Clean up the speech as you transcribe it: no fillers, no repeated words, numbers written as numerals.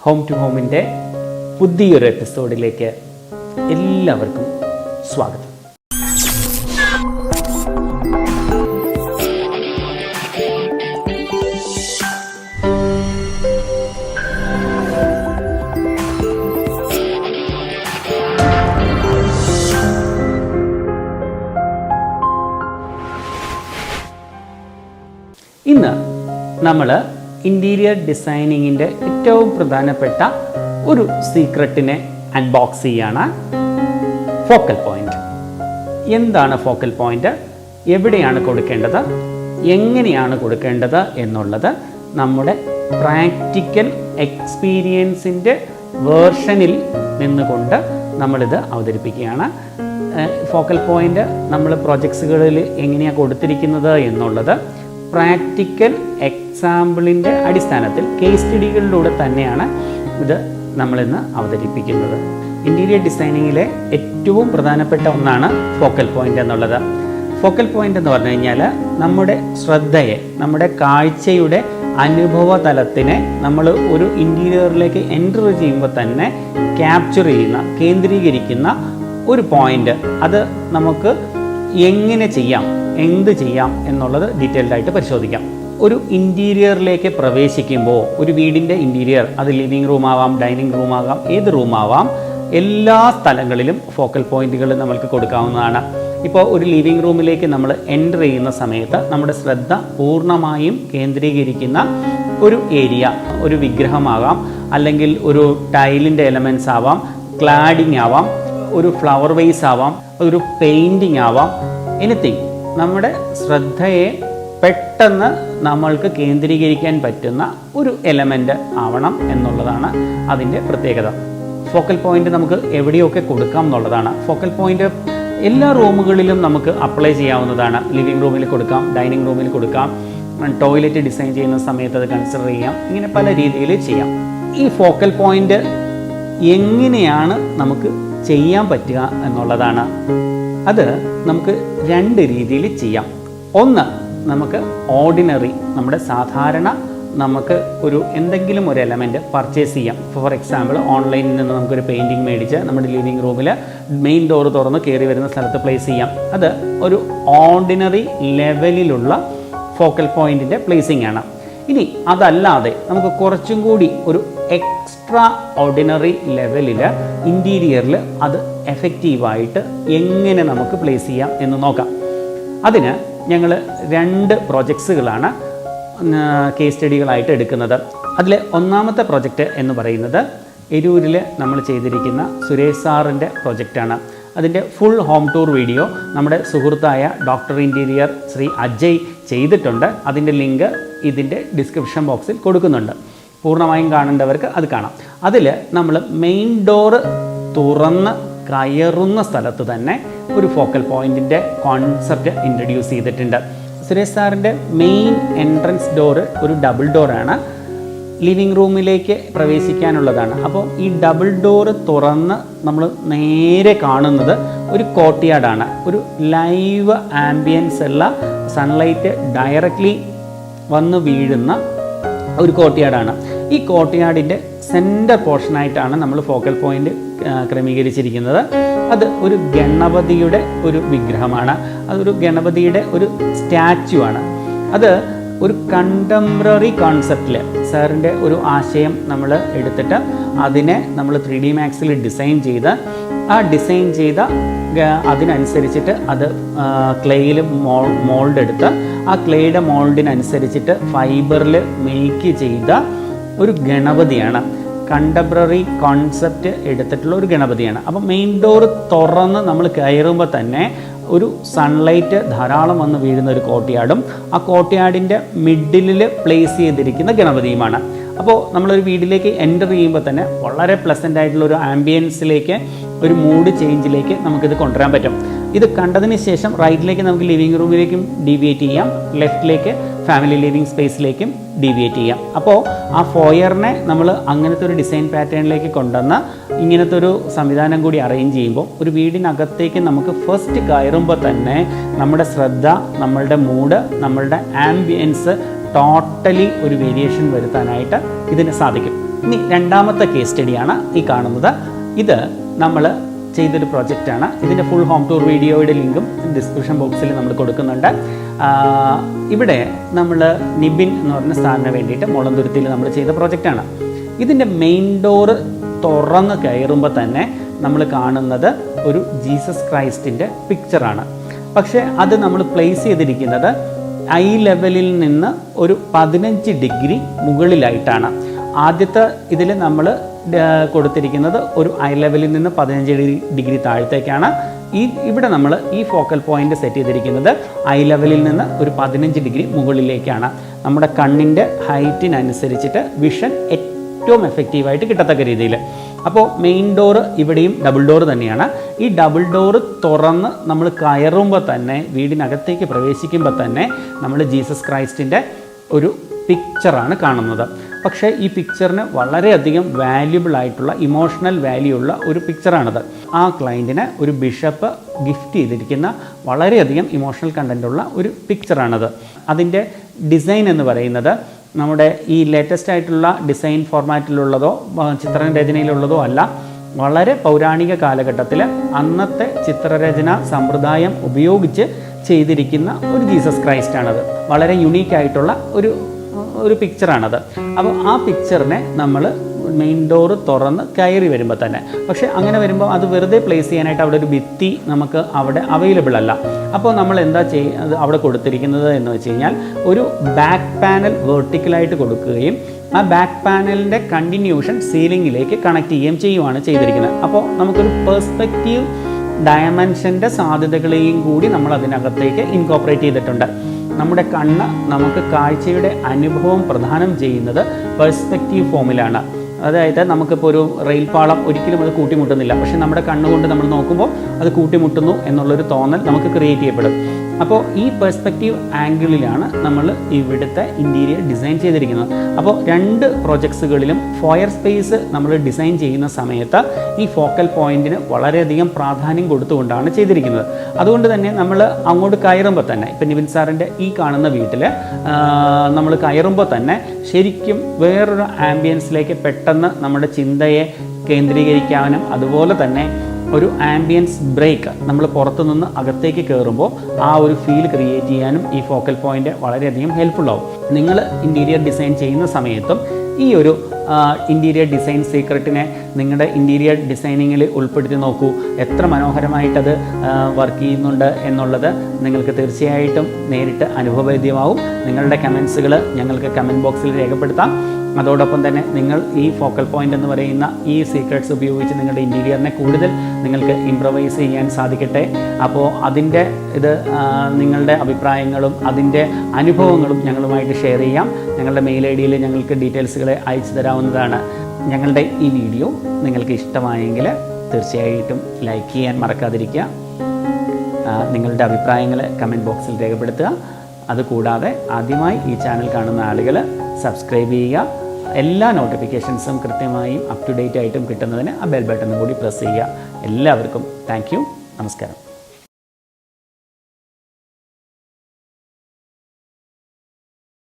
Home to ഹോമിൻ്റെ പുതിയൊരു എപ്പിസോഡിലേക്ക് എല്ലാവർക്കും സ്വാഗതം. ഇന്ന് നമ്മൾ ഇൻറ്റീരിയർ ഡിസൈനിങ്ങിൻ്റെ ഏറ്റവും പ്രധാനപ്പെട്ട ഒരു സീക്രട്ടിനെ അൺബോക്സ് ചെയ്യാണ്. Focal point. എന്താണ് ഫോക്കൽ പോയിന്റ്, എവിടെയാണ് കൊടുക്കേണ്ടത്, എങ്ങനെയാണ് കൊടുക്കേണ്ടത് എന്നുള്ളത് നമ്മുടെ പ്രാക്ടിക്കൽ എക്സ്പീരിയൻസിൻ്റെ വേർഷനിൽ നിന്നുകൊണ്ട് നമ്മളിത് അവതരിപ്പിക്കുകയാണ്. ഫോക്കൽ പോയിന്റ് നമ്മൾ പ്രൊജക്ട്സുകളിൽ എങ്ങനെയാണ് കൊടുത്തിരിക്കുന്നത് എന്നുള്ളത് പ്രാക്ടിക്കൽ എക്സാമ്പിളിൻ്റെ അടിസ്ഥാനത്തിൽ കേസ് സ്റ്റഡികളിലൂടെ തന്നെയാണ് ഇത് നമ്മളിന്ന് അവതരിപ്പിക്കുന്നത്. ഇൻറ്റീരിയർ ഡിസൈനിങ്ങിലെ ഏറ്റവും പ്രധാനപ്പെട്ട ഒന്നാണ് ഫോക്കൽ പോയിൻ്റ് എന്നുള്ളത്. ഫോക്കൽ പോയിൻ്റ് എന്ന് പറഞ്ഞു കഴിഞ്ഞാൽ നമ്മുടെ ശ്രദ്ധയെ, നമ്മുടെ കാഴ്ചയുടെ അനുഭവ തലത്തിനെ നമ്മൾ ഒരു ഇൻറ്റീരിയറിലേക്ക് എൻ്റർ ചെയ്യുമ്പോൾ തന്നെ ക്യാപ്ചർ ചെയ്യുന്ന, കേന്ദ്രീകരിക്കുന്ന ഒരു പോയിൻ്റ്. അത് നമുക്ക് എങ്ങനെ ചെയ്യാം, എന്ത് ചെയ്യാം എന്നുള്ളത് ഡീറ്റെയിൽഡ് ആയിട്ട് പരിശോധിക്കാം. ഒരു ഇൻറ്റീരിയറിലേക്ക് പ്രവേശിക്കുമ്പോൾ, ഒരു വീടിൻ്റെ ഇൻറ്റീരിയർ, അത് ലിവിങ് റൂം ആവാം, ഡൈനിങ് റൂം ആകാം, ഏത് റൂമാവാം, എല്ലാ സ്ഥലങ്ങളിലും ഫോക്കൽ പോയിന്റുകൾ നമ്മൾക്ക് കൊടുക്കാവുന്നതാണ്. ഇപ്പോൾ ഒരു ലിവിങ് റൂമിലേക്ക് നമ്മൾ എൻ്റർ ചെയ്യുന്ന സമയത്ത് നമ്മുടെ ശ്രദ്ധ പൂർണ്ണമായും കേന്ദ്രീകരിക്കുന്ന ഒരു ഏരിയ, ഒരു വിഗ്രഹമാകാം, അല്ലെങ്കിൽ ഒരു ടൈലിൻ്റെ എലമെൻറ്റ്സ് ആവാം, ക്ലാഡിങ് ആവാം, ഒരു ഫ്ലവർ വേസ് ആവാം, ഒരു പെയിൻറ്റിങ് ആവാം, എനിത്തിങ്. നമ്മുടെ ശ്രദ്ധയെ പെട്ടെന്ന് നമ്മൾക്ക് കേന്ദ്രീകരിക്കാൻ പറ്റുന്ന ഒരു എലമെൻ്റ് ആവണം എന്നുള്ളതാണ് അതിൻ്റെ പ്രത്യേകത. ഫോക്കൽ പോയിൻ്റ് നമുക്ക് എവിടെയൊക്കെ കൊടുക്കാം എന്നുള്ളതാണ്. ഫോക്കൽ പോയിൻ്റ് എല്ലാ റൂമുകളിലും നമുക്ക് അപ്ലൈ ചെയ്യാവുന്നതാണ്. ലിവിങ് റൂമിൽ കൊടുക്കാം, ഡൈനിങ് റൂമിൽ കൊടുക്കാം, ടോയ്ലറ്റ് ഡിസൈൻ ചെയ്യുന്ന സമയത്ത് അത് കൺസിഡർ ചെയ്യാം. ഇങ്ങനെ പല രീതിയിൽ ചെയ്യാം. ഈ ഫോക്കൽ പോയിൻ്റ് എങ്ങനെയാണ് നമുക്ക് ചെയ്യാൻ പറ്റുക എന്നുള്ളതാണ്. അത് നമുക്ക് രണ്ട് രീതിയിൽ ചെയ്യാം. ഒന്ന്, നമുക്ക് ഓർഡിനറി, നമ്മുടെ സാധാരണ നമുക്ക് ഒരു എന്തെങ്കിലും ഒരു എലമെൻറ്റ് പർച്ചേസ് ചെയ്യാം. ഫോർ എക്സാമ്പിൾ, ഓൺലൈനിൽ നിന്ന് നമുക്കൊരു പെയിൻറ്റിങ് മേടിച്ച് നമ്മുടെ ലിവിങ് റൂമിൽ മെയിൻ ഡോർ തുറന്ന് കയറി വരുന്ന സ്ഥലത്ത് പ്ലേസ് ചെയ്യാം. അത് ഒരു ഓർഡിനറി ലെവലിലുള്ള ഫോക്കൽ പോയിൻറ്റിൻ്റെ പ്ലേസിംഗ് ആണ്. ഇനി അതല്ലാതെ നമുക്ക് കുറച്ചും കൂടി ഒരു എക്സ്ട്രാ ഓർഡിനറി ലെവലിൽ ഇൻറ്റീരിയറിൽ അത് എഫക്റ്റീവായിട്ട് എങ്ങനെ നമുക്ക് പ്ലേസ് ചെയ്യാം എന്ന് നോക്കാം. അതിന് ഞങ്ങൾ 2 പ്രൊജക്ട്സുകളാണ് കേസ് സ്റ്റഡികളായിട്ട് എടുക്കുന്നത്. അതിൽ ഒന്നാമത്തെ പ്രൊജക്റ്റ് എന്ന് പറയുന്നത് എരൂരിൽ നമ്മൾ ചെയ്തിരിക്കുന്ന സുരേഷ് സാറിൻ്റെ പ്രൊജക്റ്റാണ്. അതിൻ്റെ ഫുൾ ഹോം ടൂർ വീഡിയോ നമ്മുടെ സുഹൃത്തായ ഡോക്ടർ ഇൻറ്റീരിയർ ശ്രീ അജയ് ചെയ്തിട്ടുണ്ട്. അതിൻ്റെ ലിങ്ക് ഇതിൻ്റെ ഡിസ്ക്രിപ്ഷൻ ബോക്സിൽ കൊടുക്കുന്നുണ്ട്. പൂർണ്ണമായും കാണേണ്ടവർക്ക് അത് കാണാം. അതിൽ നമ്മൾ മെയിൻ ഡോറ് തുറന്ന് കയറുന്ന സ്ഥലത്ത് തന്നെ ഒരു ഫോക്കൽ പോയിൻറ്റിൻ്റെ കോൺസെപ്റ്റ് ഇൻട്രൊഡ്യൂസ് ചെയ്തിട്ടുണ്ട്. സുരേഷ് സാറിൻ്റെ മെയിൻ എൻട്രൻസ് ഡോറ് ഒരു ഡബിൾ ഡോറാണ്, ലിവിങ് റൂമിലേക്ക് പ്രവേശിക്കാനുള്ളതാണ്. അപ്പോൾ ഈ ഡബിൾ ഡോറ് തുറന്ന് നമ്മൾ നേരെ കാണുന്നത് ഒരു കോർട്ട്യാർഡാണ്. ഒരു ലൈവ് ആംബിയൻസ് ഉള്ള സൺലൈറ്റ് ഡയറക്റ്റ്ലി വന്ന് വീഴുന്ന ഒരു കോർട്ട്യാർഡാണ്. ഈ കോർട്ട്യാർഡിൻ്റെ സെൻറ്റർ പോർഷനായിട്ടാണ് നമ്മൾ ഫോക്കൽ പോയിൻ്റ് ക്രമീകരിച്ചിരിക്കുന്നത്. അത് ഒരു ഗണപതിയുടെ ഒരു വിഗ്രഹമാണ്. അതൊരു ഗണപതിയുടെ ഒരു സ്റ്റാച്ചു ആണ്. അത് ഒരു കണ്ടംപററി കോൺസെപ്റ്റിൽ സാറിൻ്റെ ഒരു ആശയം നമ്മൾ എടുത്തിട്ട് അതിനെ നമ്മൾ 3D മാക്സിൽ ഡിസൈൻ ചെയ്ത്, ആ ഡിസൈൻ ചെയ്ത അതിനനുസരിച്ചിട്ട് അത് ക്ലേയിൽ മോൾഡ് എടുത്ത്, ആ ക്ലേയുടെ മോൾഡിനനുസരിച്ചിട്ട് ഫൈബറിൽ മേക്ക് ചെയ്ത ഒരു ഗണപതിയാണ്. കണ്ടംപററി കോൺസെപ്റ്റ് എടുത്തിട്ടുള്ള ഒരു ഗണപതിയാണ്. അപ്പം മെയിൻ ഡോർ തുറന്ന് നമ്മൾ കയറുമ്പോൾ തന്നെ ഒരു സൺലൈറ്റ് ധാരാളം വന്ന് വീഴുന്ന ഒരു കോർട്ട്യാർഡും ആ കോർട്ട്യാർഡിൻ്റെ മിഡിലിൽ പ്ലേസ് ചെയ്തിരിക്കുന്ന ഗണപതിയുമാണ്. അപ്പോൾ നമ്മളൊരു വീട്ടിലേക്ക് എൻ്റർ ചെയ്യുമ്പോൾ തന്നെ വളരെ പ്ലസൻ്റ് ആയിട്ടുള്ള ഒരു ആംബിയൻസിലേക്ക്, ഒരു മൂഡ് ചേഞ്ചിലേക്ക് നമുക്കിത് കൊണ്ടുവരാൻ പറ്റും. ഇത് കണ്ടതിന് ശേഷം റൈറ്റിലേക്ക് നമുക്ക് ലിവിങ് റൂമിലേക്കും ഡീവിയേറ്റ് ചെയ്യാം, ലെഫ്റ്റിലേക്ക് ഫാമിലി ലിവിങ് സ്പേസിലേക്കും ഡീവിയേറ്റ് ചെയ്യാം. അപ്പോൾ ആ ഫോയറിനെ നമ്മൾ അങ്ങനത്തെ ഒരു ഡിസൈൻ പാറ്റേണിലേക്ക് കൊണ്ടുവന്ന് ഇങ്ങനത്തെ ഒരു സംവിധാനം കൂടി അറേഞ്ച് ചെയ്യുമ്പോൾ ഒരു വീടിനകത്തേക്ക് നമുക്ക് ഫസ്റ്റ് കയറുമ്പോൾ തന്നെ നമ്മുടെ ശ്രദ്ധ, നമ്മളുടെ മൂഡ്, നമ്മളുടെ ആംബിയൻസ് ടോട്ടലി ഒരു വേരിയേഷൻ വരുത്താനായിട്ട് ഇതിന് സാധിക്കും. ഇനി രണ്ടാമത്തെ കേസ് സ്റ്റഡിയാണ് ഈ കാണുന്നത്. ഇത് നമ്മൾ ചെയ്തൊരു പ്രൊജക്റ്റാണ്. ഇതിൻ്റെ ഫുൾ ഹോം ടൂർ വീഡിയോയുടെ ലിങ്കും ഡിസ്ക്രിപ്ഷൻ ബോക്സിൽ നമ്മൾ കൊടുക്കുന്നുണ്ട്. ഇവിടെ നമ്മൾ നിബിൻ എന്ന് പറഞ്ഞ സ്ഥാനിന് വേണ്ടിയിട്ട് മുളന്തുരുത്തിയിൽ നമ്മൾ ചെയ്ത പ്രൊജക്റ്റാണ്. ഇതിൻ്റെ മെയിൻ ഡോറ് തുറന്ന് കയറുമ്പോൾ തന്നെ നമ്മൾ കാണുന്നത് ഒരു ജീസസ് ക്രൈസ്റ്റിൻ്റെ പിക്ചറാണ്. പക്ഷേ അത് നമ്മൾ പ്ലേസ് ചെയ്തിരിക്കുന്നത് ഐ ലെവലിൽ നിന്ന് ഒരു 15 ഡിഗ്രി മുകളിലായിട്ടാണ്. ആദ്യത്തെ ഇതിൽ നമ്മൾ കൊടുത്തിരിക്കുന്നത് ഒരു ഐ ലെവലിൽ നിന്ന് 15 ഡിഗ്രി താഴത്തേക്കാണ്. ഇവിടെ നമ്മൾ ഈ ഫോക്കൽ പോയിന്റ് സെറ്റ് ചെയ്തിരിക്കുന്നത് ഐ ലെവലിൽ നിന്ന് ഒരു 15 ഡിഗ്രി മുകളിലേക്കാണ്. നമ്മുടെ കണ്ണിൻ്റെ ഹൈറ്റിനനുസരിച്ചിട്ട് വിഷൻ ഏറ്റവും എഫക്റ്റീവായിട്ട് കിട്ടത്തക്ക രീതിയിൽ. അപ്പോൾ മെയിൻ ഡോറ് ഇവിടെയും ഡബിൾ ഡോറ് തന്നെയാണ്. ഈ ഡബിൾ ഡോറ് തുറന്ന് നമ്മൾ കയറുമ്പോൾ തന്നെ, വീടിനകത്തേക്ക് പ്രവേശിക്കുമ്പോൾ തന്നെ നമ്മൾ ജീസസ് ക്രൈസ്റ്റിൻ്റെ ഒരു പിക്ചറാണ് കാണുന്നത്. പക്ഷേ ഈ പിക്ചറിന് വളരെയധികം വാല്യുബിൾ ആയിട്ടുള്ള, ഇമോഷണൽ വാല്യൂ ഉള്ള ഒരു പിക്ചറാണത്. ആ ക്ലയൻറ്റിന് ഒരു ബിഷപ്പ് ഗിഫ്റ്റ് ചെയ്തിരിക്കുന്ന വളരെയധികം ഇമോഷണൽ കണ്ടൻറ്റുള്ള ഒരു പിക്ചറാണത്. അതിൻ്റെ ഡിസൈൻ എന്ന് പറയുന്നത് നമ്മുടെ ഈ ലേറ്റസ്റ്റ് ആയിട്ടുള്ള ഡിസൈൻ ഫോർമാറ്റിലുള്ളതോ ചിത്രരചനയിലുള്ളതോ അല്ല. വളരെ പൗരാണിക കാലഘട്ടത്തിൽ അന്നത്തെ ചിത്രരചന സമ്പ്രദായം ഉപയോഗിച്ച് ചെയ്തിരിക്കുന്ന ഒരു ജീസസ് ക്രൈസ്റ്റാണത്. വളരെ യുണീക്കായിട്ടുള്ള ഒരു പിക്ചറാണത്. അപ്പോൾ ആ പിക്ചറിനെ നമ്മൾ മെയിൻ ഡോറ് തുറന്ന് കയറി വരുമ്പോൾ തന്നെ, പക്ഷേ അങ്ങനെ വരുമ്പോൾ അത് വെറുതെ പ്ലേസ് ചെയ്യാനായിട്ട് അവിടെ ഒരു ഭിത്തി നമുക്ക് അവിടെ അവൈലബിൾ അല്ല. അപ്പോൾ നമ്മൾ എന്താ അവിടെ കൊടുത്തിരിക്കുന്നത് എന്ന് വെച്ച് കഴിഞ്ഞാൽ ഒരു ബാക്ക് പാനൽ വെർട്ടിക്കലായിട്ട് കൊടുക്കുകയും ആ ബാക്ക് പാനലിൻ്റെ കണ്ടിന്യൂഷൻ സീലിങ്ങിലേക്ക് കണക്ട് ചെയ്യുകയാണ് ചെയ്തിരിക്കുന്നത്. അപ്പോൾ നമുക്കൊരു പെർസ്പെക്റ്റീവ് ഡയമെൻഷൻ്റെ സാധ്യതകളെയും കൂടി നമ്മൾ അതിനകത്തേക്ക് ഇൻകോപ്പറേറ്റ് ചെയ്തിട്ടുണ്ട്. നമ്മുടെ കണ്ണ് നമുക്ക് കാഴ്ചയുടെ അനുഭവം പ്രദാനം ചെയ്യുന്നത് പെർസ്പെക്റ്റീവ് ഫോമിലാണ്. അതായത് നമുക്കിപ്പോൾ ഒരു റെയിൽ പാളം ഒരിക്കലും അത് കൂട്ടിമുട്ടുന്നില്ല, പക്ഷെ നമ്മുടെ കണ്ണുകൊണ്ട് നമ്മൾ നോക്കുമ്പോൾ അത് കൂട്ടിമുട്ടുന്നു എന്നുള്ളൊരു തോന്നൽ നമുക്ക് ക്രിയേറ്റ് ചെയ്യപ്പെടും. അപ്പോൾ ഈ പെർസ്പെക്റ്റീവ് ആംഗിളിലാണ് നമ്മൾ ഇവിടുത്തെ ഇൻറ്റീരിയർ ഡിസൈൻ ചെയ്തിരിക്കുന്നത്. അപ്പോൾ രണ്ട് പ്രോജക്ട്സുകളിലും ഫോയർ സ്പേസ് നമ്മൾ ഡിസൈൻ ചെയ്യുന്ന സമയത്ത് ഈ ഫോക്കൽ പോയിന്റിന് വളരെയധികം പ്രാധാന്യം കൊടുത്തുകൊണ്ടാണ് ചെയ്തിരിക്കുന്നത്. അതുകൊണ്ട് തന്നെ നമ്മൾ അങ്ങോട്ട് കയറുമ്പോൾ തന്നെ, ഇപ്പം നിബിൻ സാറിൻ്റെ ഈ കാണുന്ന വീട്ടിൽ നമ്മൾ കയറുമ്പോൾ തന്നെ ശരിക്കും വേറൊരു ആംബിയൻസിലേക്ക് പെട്ടെന്ന് നമ്മുടെ ചിന്തയെ കേന്ദ്രീകരിക്കാനും, അതുപോലെ തന്നെ ഒരു ആംബിയൻസ് ബ്രേക്ക് നമ്മൾ പുറത്തുനിന്ന് അകത്തേക്ക് കയറുമ്പോൾ ആ ഒരു ഫീൽ ക്രിയേറ്റ് ചെയ്യാനും ഈ ഫോക്കൽ പോയിൻ്റ് വളരെയധികം ഹെൽപ്ഫുള്ളാവും. നിങ്ങൾ ഇൻറ്റീരിയർ ഡിസൈൻ ചെയ്യുന്ന സമയത്തും ഈ ഒരു ഇൻറ്റീരിയർ ഡിസൈൻ സീക്രട്ടിനെ നിങ്ങളുടെ ഇൻറ്റീരിയർ ഡിസൈനിങ്ങിൽ ഉൾപ്പെടുത്തി നോക്കൂ. എത്ര മനോഹരമായിട്ടത് വർക്ക് ചെയ്യുന്നുണ്ട് എന്നുള്ളത് നിങ്ങൾക്ക് തീർച്ചയായിട്ടും നേരിട്ട് അനുഭവവേദ്യമാവും. നിങ്ങളുടെ കമൻസുകൾ ഞങ്ങൾക്ക് കമൻറ്റ് ബോക്സിൽ രേഖപ്പെടുത്താം. അതോടൊപ്പം തന്നെ നിങ്ങൾ ഈ ഫോക്കൽ പോയിൻ്റ് എന്ന് പറയുന്ന ഈ സീക്രട്സ് ഉപയോഗിച്ച് നിങ്ങളുടെ ഇൻറ്റീരിയറിനെ കൂടുതൽ നിങ്ങൾക്ക് ഇംപ്രവൈസ് ചെയ്യാൻ സാധിക്കട്ടെ. അപ്പോൾ അതിൻ്റെ നിങ്ങളുടെ അഭിപ്രായങ്ങളും അതിൻ്റെ അനുഭവങ്ങളും ഞങ്ങളുമായിട്ട് ഷെയർ ചെയ്യാം. ഞങ്ങളുടെ മെയിൽ ഐ ഡിയിൽ ഞങ്ങൾക്ക് ഡീറ്റെയിൽസുകൾ അയച്ചു തരാവുന്നതാണ്. ഞങ്ങളുടെ ഈ വീഡിയോ നിങ്ങൾക്ക് ഇഷ്ടമായെങ്കിൽ തീർച്ചയായിട്ടും ലൈക്ക് ചെയ്യാൻ മറക്കാതിരിക്കുക. നിങ്ങളുടെ അഭിപ്രായങ്ങൾ കമൻറ്റ് ബോക്സിൽ രേഖപ്പെടുത്തുക. അതുകൂടാതെ ആദ്യമായി ഈ ചാനൽ കാണുന്ന ആളുകൾ സബ്സ്ക്രൈബ് ചെയ്യുക. എല്ലാ നോട്ടിഫിക്കേഷൻസും കൃത്യമായും അപ് ടു ഡേറ്റ് ആയിട്ടും കിട്ടുന്നതിന് ആ ബെൽ ബട്ടണും കൂടി പ്രസ് ചെയ്യുക. എല്ലാവർക്കും താങ്ക് യു. നമസ്കാരം.